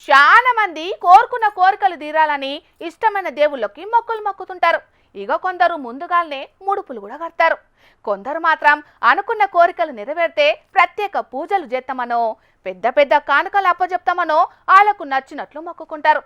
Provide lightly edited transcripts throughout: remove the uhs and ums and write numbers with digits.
చాలా మంది కోరుకున్న కోరికలు తీరాలని ఇష్టమైన దేవుళ్ళకి మొక్కులు మొక్కుతుంటారు. ఇక కొందరు ముందుగానే ముడుపులు కూడా కడతారు. కొందరు మాత్రం అనుకున్న కోరికలు నెరవేరితే ప్రత్యేక పూజలు చేస్తామనో పెద్ద పెద్ద కానుకలు అప్పచెప్తామనో వాళ్ళకు నచ్చినట్లు మొక్కుకుంటారు.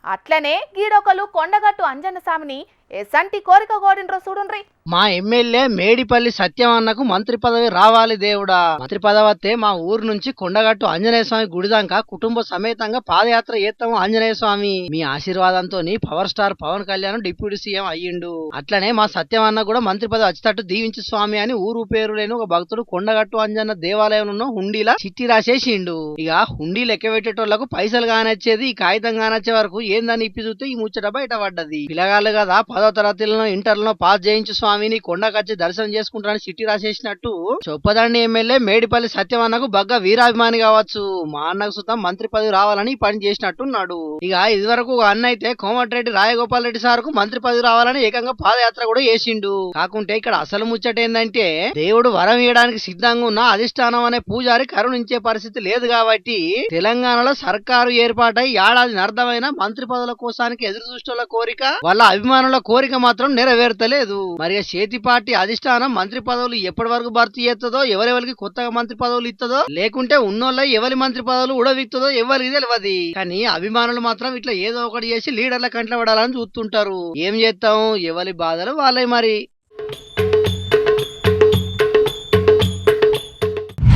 అట్లనే గీడొకలు కొండగట్టు అంజన్న స్వామిని ఎసంటి కోరిక కోరిండ్రో చూడుండ్రి. మా ఎమ్మెల్యే మేడిపల్లి సత్యమన్నకు మంత్రి పదవి రావాలి దేవుడా. మంత్రి పదవి వస్తే మా ఊరు నుంచి కొండగట్టు ఆంజనేయ స్వామి గుడిదాకా కుటుంబ సమేతంగా పాదయాత్ర చేస్తాము. ఆంజనేయ స్వామి మీ ఆశీర్వాదంతో power star Pawan Kalyan deputy CM అయ్యిండు. అట్లనే మా సత్యమన్న కూడా మంత్రి పదవి వచ్చేటట్టు దీవించి స్వామి అని ఊరు పేరు లేని ఒక భక్తుడు కొండగట్టు అంజన్న దేవాలయంలో హుండీలా చిట్టి రాసేసిండు. ఇక హుండీ లెక్క పెట్టేటోళ్లకు పైసలు కానొచ్చేది ఈ కాగితం కానొచ్చే వరకు ఏందని ఇప్పి చూస్తే ఈ ముచ్చట బయట పడ్డది. పిల్లగాళ్ళు కదా 10వ తరగతిలో ఇంటర్లో పాస్ చేయించు స్వామిని కొండకచ్చి దర్శనం చేసుకుంటారని చిట్టి రాసేసినట్టు చొప్పదండి ఎమ్మెల్యే మేడిపల్లి సత్యమన్నకు బగ్గా వీరాభిమాని కావచ్చు. మా అన్నకు సుతం మంత్రి పదవి రావాలని పని చేసినట్టున్నాడు. ఇక ఇదివరకు ఒక అన్న అయితే కోమటిరెడ్డి రాజగోపాల్ రెడ్డి సార్కు మంత్రి పదవి రావాలని ఏకంగా పాదయాత్ర కూడా చేసిండు. కాకుంటే ఇక్కడ అసలు ముచ్చట ఏందంటే దేవుడు వరం ఇవ్వడానికి సిద్ధంగా ఉన్న అధిష్టానం అనే పూజారి కరుణించే పరిస్థితి లేదు కాబట్టి తెలంగాణలో సర్కారు ఏర్పాటై ఏడాది అర్థమైన మంత్రి పదవుల కోసానికి ఎదురు చూస్తున్న కోరిక వాళ్ళ అభిమానుల కోరిక మాత్రం నెరవేర్తలేదు. మరి చేతి పార్టీ అధిష్టానం మంత్రి పదవులు ఎప్పటి వరకు భర్తీ చేస్తుందో, ఎవరెవరికి కొత్తగా మంత్రి పదవులు ఇస్తుందో, లేకుంటే ఉన్నోళ్ళ ఎవరి మంత్రి పదవులు ఉడవిక్తుందో ఎవరికి తెలియదు. కానీ అభిమానులు మాత్రం ఇట్లా ఏదో ఒకటి చేసి లీడర్ల కంట్ల పడాలని చూస్తుంటారు. ఏం చేస్తాం, ఎవరి బాధలు వాళ్ళే మరి.